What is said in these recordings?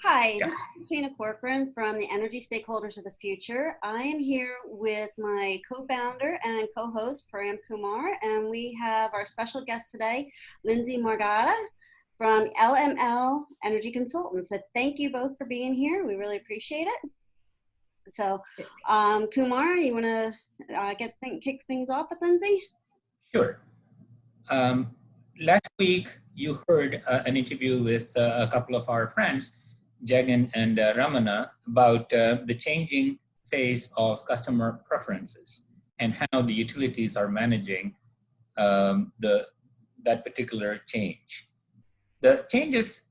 Hi, Yeah. this is Tina Corcoran from the Energy Stakeholders of the Future. I am here with my co-founder and co-host, Param Kumar, and we have our special guest today, Lindsey Margiotta from LML Energy Consultants. So thank you both for being here. We really appreciate it. So, Kumar, you want to kick things off with Lindsey? Sure. Last week, you heard an interview with a couple of our friends, Jagan and Ramana, about the changing face of customer preferences and how the utilities are managing that particular change. The changes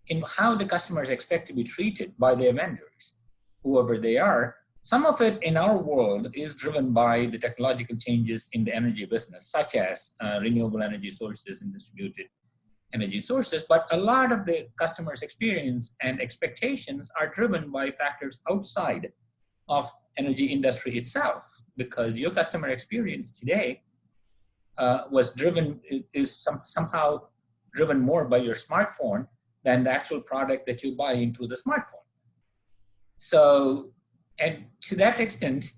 in how the customers expect to be treated by their vendors, whoever they are, some of it in our world is driven by the technological changes in the energy business, such as renewable energy sources and distributed energy sources. But a lot of the customers' experience and expectations are driven by factors outside of energy industry itself, because your customer experience today is somehow driven more by your smartphone than the actual product that you buy into the smartphone. So, and to that extent,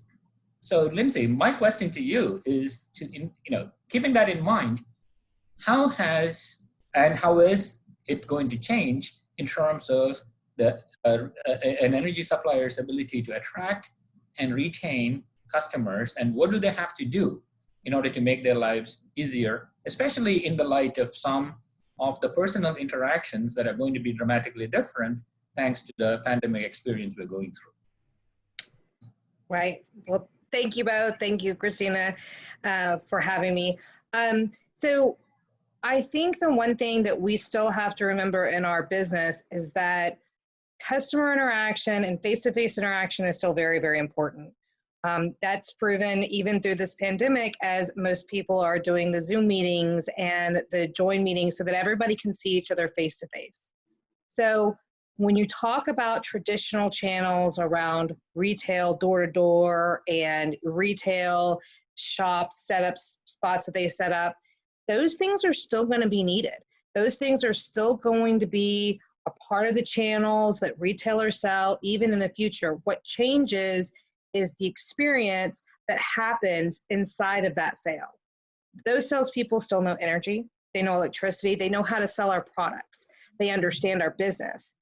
so Lindsey, my question to you is, keeping that in mind, how is it going to change in terms of an energy supplier's ability to attract and retain customers, and what do they have to do in order to make their lives easier, especially in the light of some of the personal interactions that are going to be dramatically different thanks to the pandemic experience we're going through? Right. Well, thank you both. Thank you, Christina, for having me. So I think the one thing that we still have to remember in our business is that customer interaction and face-to-face interaction is still very, very important. That's proven even through this pandemic, as most people are doing the Zoom meetings and the join meetings so that everybody can see each other face-to-face. So when you talk about traditional channels around retail, door-to-door, and retail shops, setups, spots that they set up, those things are still going to be needed. Those things are still going to be a part of the channels that retailers sell, even in the future. What changes is the experience that happens inside of that sale. Those salespeople still know energy, they know electricity, they know how to sell our products, they understand our business.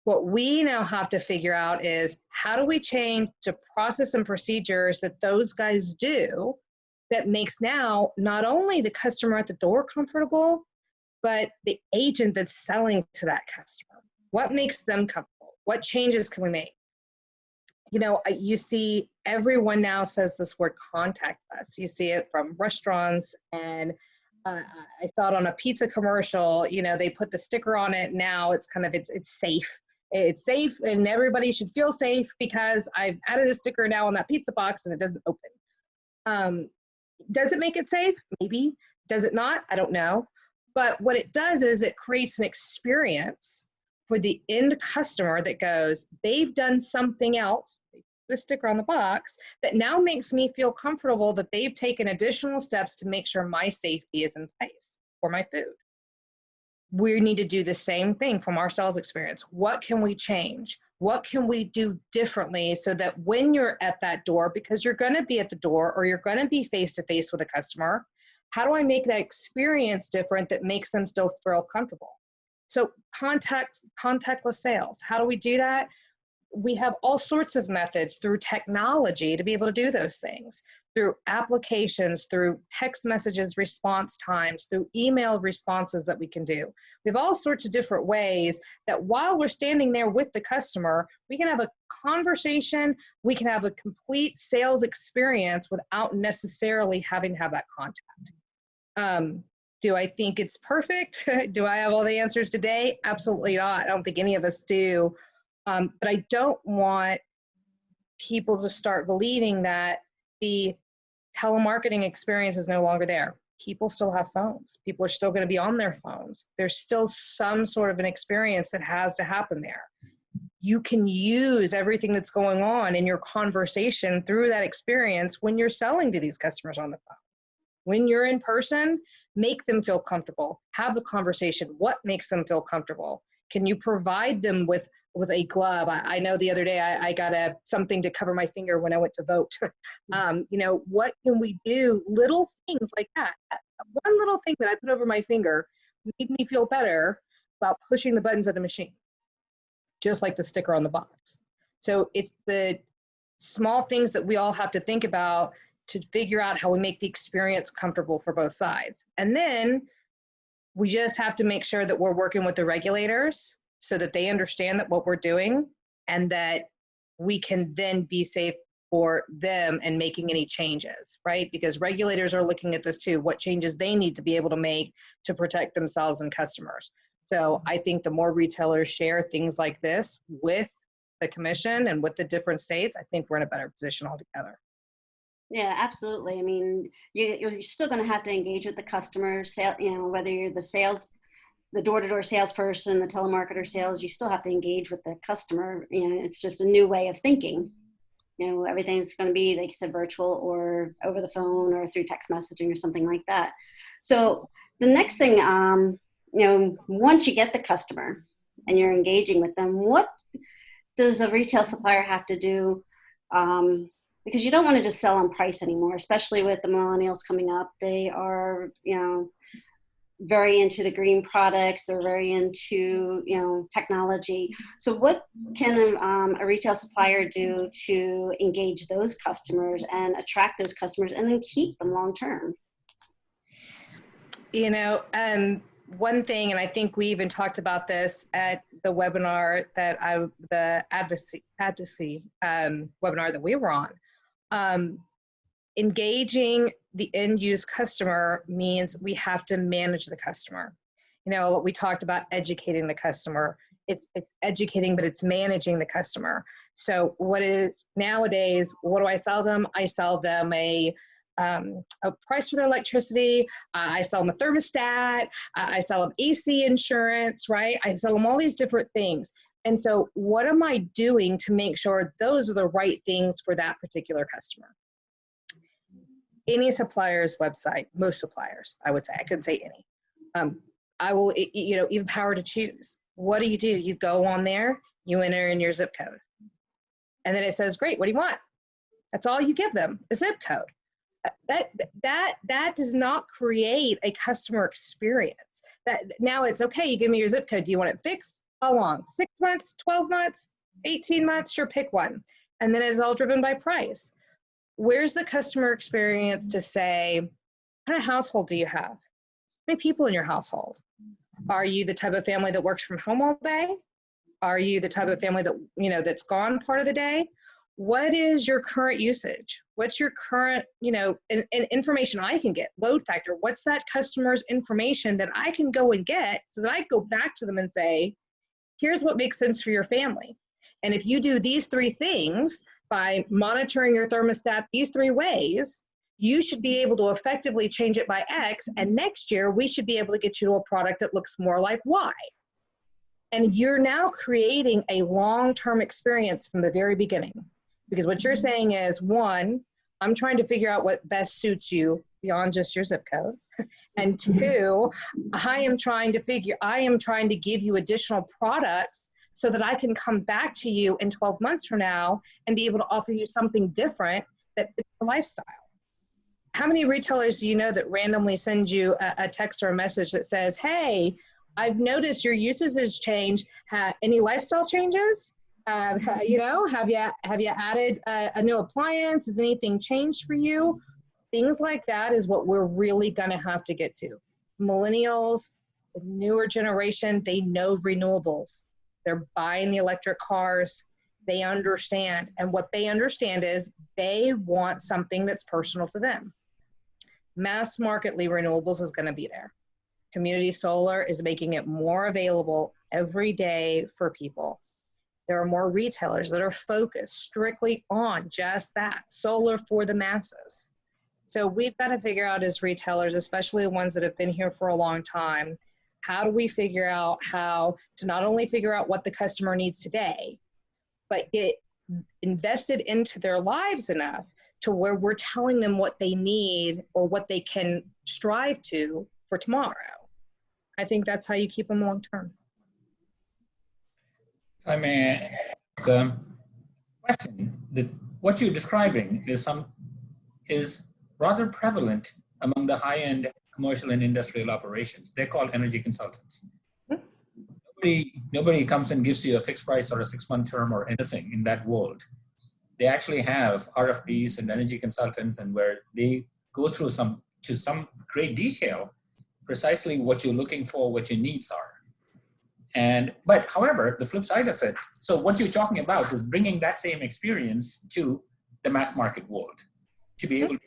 What we now have to figure out is, how do we change to process and procedures that those guys do that makes now not only the customer at the door comfortable, but the agent that's selling to that customer? What makes them comfortable? What changes can we make? You know, you see everyone now says this word contactless. You see it from restaurants, and I saw it on a pizza commercial. You know, they put the sticker on it. Now it's kind of, it's safe. It's safe, and everybody should feel safe because I've added a sticker now on that pizza box and it doesn't open. Does it make it safe? Maybe. Does it not? I don't know. But what it does is it creates an experience for the end customer that goes, they've done something else, they put a sticker on the box, that now makes me feel comfortable that they've taken additional steps to make sure my safety is in place for my food. We need to do the same thing from our sales experience. What can we change? What can we do differently so that when you're at that door, because you're going to be at the door or you're going to be face-to-face with a customer, how do I make that experience different that makes them still feel comfortable? So contactless sales, how do we do that? We have all sorts of methods through technology to be able to do those things, through applications, through text messages, response times, through email responses that we can do. We have all sorts of different ways that while we're standing there with the customer, we can have a conversation, we can have a complete sales experience without necessarily having to have that contact. Do I think it's perfect? Do I have all the answers today? Absolutely not. I don't think any of us do. But I don't want people to start believing that the telemarketing experience is no longer there. People still have phones. People are still going to be on their phones. There's still some sort of an experience that has to happen there. You can use everything that's going on in your conversation through that experience when you're selling to these customers on the phone. When you're in person, make them feel comfortable. Have a conversation. What makes them feel comfortable? Can you provide them with a glove? I know the other day I got something to cover my finger when I went to vote. You know, what can we do? Little things like that. One little thing that I put over my finger made me feel better about pushing the buttons of the machine, just like the sticker on the box. So it's the small things that we all have to think about to figure out how we make the experience comfortable for both sides. And then we just have to make sure that we're working with the regulators so that they understand that what we're doing and that we can then be safe for them and making any changes, right? Because regulators are looking at this too, what changes they need to be able to make to protect themselves and customers. So I think the more retailers share things like this with the commission and with the different states, I think we're in a better position altogether. Yeah, absolutely. I mean, you're still going to have to engage with the customer, you know, whether you're the door-to-door salesperson, the telemarketer sales, you still have to engage with the customer. You know, it's just a new way of thinking. You know, everything's going to be, like you said, virtual or over the phone or through text messaging or something like that. So the next thing, you know, once you get the customer and you're engaging with them, what does a retail supplier have to do? Because you don't want to just sell on price anymore, especially with the millennials coming up. They are, you know, very into the green products. They're very into, you know, technology. So what can a retail supplier do to engage those customers and attract those customers and then keep them long term? You know, one thing, and I think we even talked about this at the webinar that the advocacy webinar that we were on. Engaging the end use customer means we have to manage the customer. You know, we talked about educating the customer. It's educating, but it's managing the customer. So what is nowadays, what do I sell them? I sell them a price for their electricity. I sell them a thermostat. I sell them AC insurance, right? I sell them all these different things. And so what am I doing to make sure those are the right things for that particular customer? Any supplier's website, most suppliers, I would say, I couldn't say any. I will, you know, even power to choose. What do? You go on there, you enter in your zip code. And then it says, great, what do you want? That's all you give them, a zip code. That does not create a customer experience. That now it's okay, you give me your zip code. Do you want it fixed? How long? 6 months, 12 months, 18 months? Sure, pick one. And then it's all driven by price. Where's the customer experience to say, what kind of household do you have? How many people in your household? Are you the type of family that works from home all day? Are you the type of family that, you know, that's gone part of the day? What is your current usage? What's your current, you know, and information I can get, load factor? What's that customer's information that I can go and get so that I go back to them and say, here's what makes sense for your family. And if you do these 3 things, by monitoring your thermostat these 3 ways, you should be able to effectively change it by X, and next year we should be able to get you to a product that looks more like Y. And you're now creating a long-term experience from the very beginning. Because what you're saying is, 1, I'm trying to figure out what best suits you beyond just your zip code. And 2, I am trying to give you additional products so that I can come back to you in 12 months from now and be able to offer you something different that fits your lifestyle. How many retailers do you know that randomly send you a text or a message that says, hey, I've noticed your usage has changed. Any lifestyle changes? You know, have you added a new appliance? Has anything changed for you? Things like that is what we're really going to have to get to. Millennials, the newer generation, they know renewables. They're buying the electric cars. They understand. And what they understand is they want something that's personal to them. Mass marketly renewables is going to be there. Community solar is making it more available every day for people. There are more retailers that are focused strictly on just that, solar for the masses. So we've got to figure out as retailers, especially the ones that have been here for a long time, how do we figure out how to not only figure out what the customer needs today, but get invested into their lives enough to where we're telling them what they need or what they can strive to for tomorrow. I think that's how you keep them long term. I may ask a question. What you're describing is rather prevalent among the high-end commercial and industrial operations. They're called energy consultants. Nobody comes and gives you a fixed price or a 6-month term or anything in that world. They actually have RFPs and energy consultants, and where they go through some great detail, precisely what you're looking for, what your needs are. But however, the flip side of it, so what you're talking about is bringing that same experience to the mass market world, to be able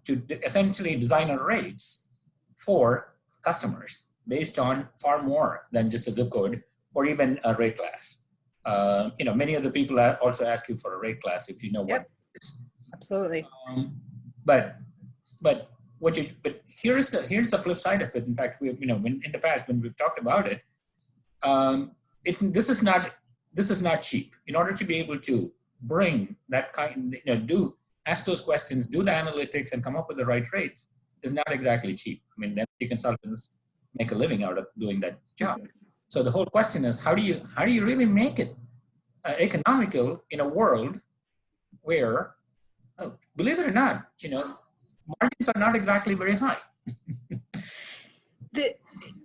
to essentially design a rates for customers based on far more than just a zip code or even a rate class. Many of the people also ask you for a rate class if you know what it is. Absolutely. But here's the flip side of it. In fact, in the past when we've talked about it, this is not cheap. In order to be able to bring that kind, ask those questions, do the analytics, and come up with the right rates is not exactly cheap. I mean, energy consultants make a living out of doing that job. So the whole question is, how do you really make it economical in a world where, believe it or not, margins are not exactly very high.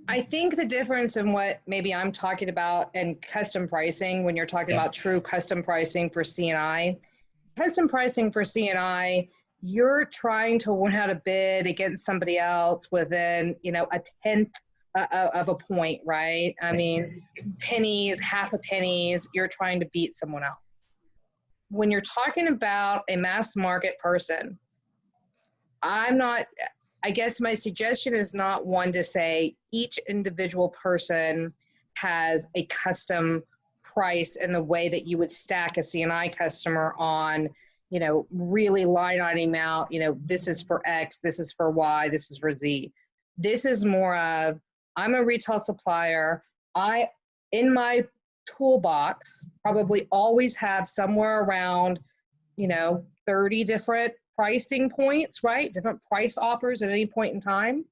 I think the difference in what maybe I'm talking about and custom pricing, when you're talking about true custom pricing for C&I, custom pricing for C&I, you're trying to learn how to bid against somebody else within, a tenth of a point, right? I mean, pennies, half a pennies, you're trying to beat someone else. When you're talking about a mass market person, I guess my suggestion is not one to say each individual person has a custom price in the way that you would stack a C&I customer on, really line iteming out, this is for X, this is for Y, this is for Z. This is more of, I'm a retail supplier. In my toolbox, probably always have somewhere around, 30 different pricing points, right? Different price offers at any point in time.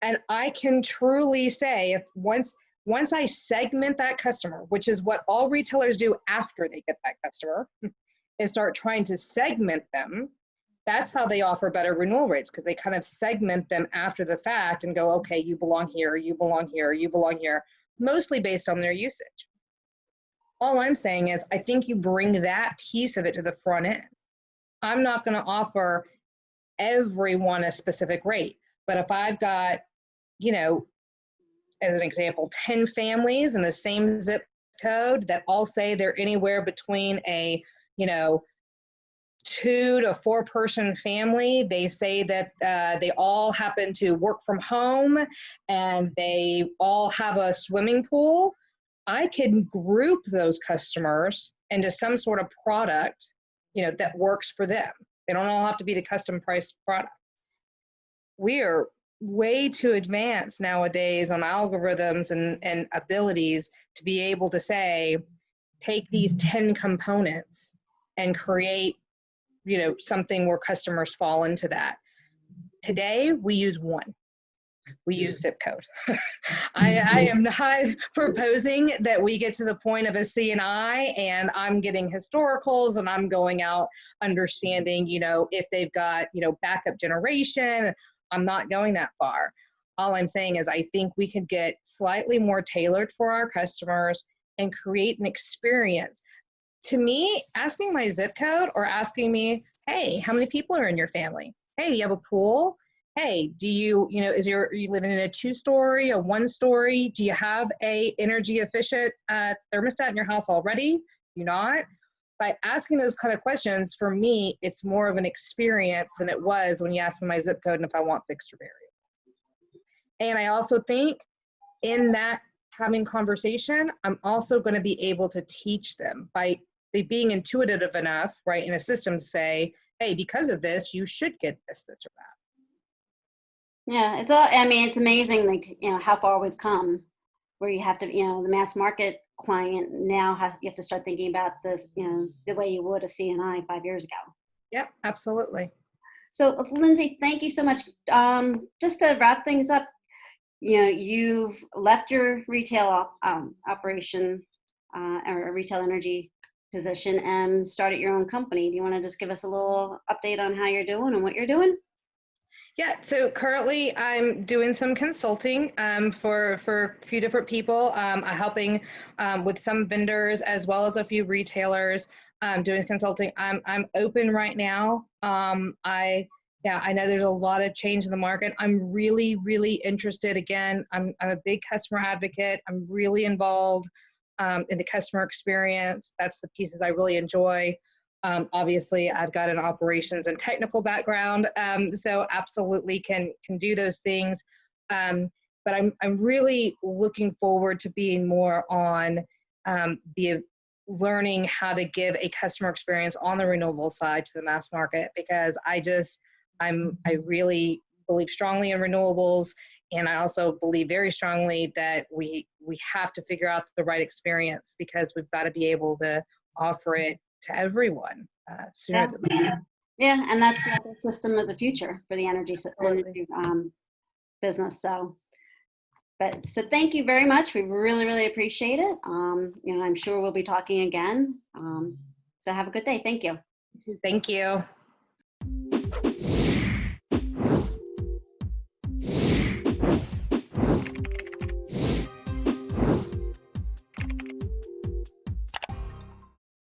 And I can truly say, if once I segment that customer, which is what all retailers do after they get that customer, and start trying to segment them, that's how they offer better renewal rates, because they kind of segment them after the fact and go, okay, you belong here, you belong here, you belong here, mostly based on their usage. All I'm saying is, I think you bring that piece of it to the front end. I'm not going to offer everyone a specific rate, but if I've got, as an example, 10 families in the same zip code that all say they're anywhere between a, 2 to 4 person family, they say that they all happen to work from home and they all have a swimming pool, I can group those customers into some sort of product, that works for them. They don't all have to be the custom priced product. We are way too advanced nowadays on algorithms and abilities to be able to say, take these 10 components and create, something where customers fall into that. Today, we use one. We use zip code. I am not proposing that we get to the point of a C&I and I'm getting historicals and I'm going out understanding, if they've got, backup generation. I'm not going that far. All I'm saying is I think we could get slightly more tailored for our customers and create an experience. To me, asking my zip code or asking me, hey, how many people are in your family? Hey, do you have a pool? Hey, do you, are you living in a 2-story, a 1-story? Do you have a energy efficient thermostat in your house already? Do you not? By asking those kind of questions, for me, it's more of an experience than it was when you asked me my zip code and if I want fixed or variable. And I also think in that having conversation, I'm also going to be able to teach them by being intuitive enough, right, in a system to say, hey, because of this, you should get this, this, or that. Yeah, it's amazing, like, how far we've come, where you have to, the mass market client now you have to start thinking about this, the way you would a C&I 5 years ago. Yep, absolutely. So Lindsey, thank you so much. Just to wrap things up, you've left your retail operation or a retail energy position and started your own company. Do you want to just give us a little update on how you're doing and what you're doing? Yeah, so currently I'm doing some consulting for a few different people, helping with some vendors as well as a few retailers, doing consulting. I'm open right now. I know there's a lot of change in the market. I'm really, really interested. Again, I'm a big customer advocate. I'm really involved in the customer experience. That's the pieces I really enjoy. Obviously, I've got an operations and technical background, so absolutely can do those things. But I'm really looking forward to being more on the learning how to give a customer experience on the renewable side to the mass market, because I really believe strongly in renewables, and I also believe very strongly that we have to figure out the right experience, because we've got to be able to offer it to everyone sooner than later. Yeah, and that's the system of the future for the energy business. So thank you very much. We really, really appreciate it. I'm sure we'll be talking again. So have a good day. Thank you. Thank you.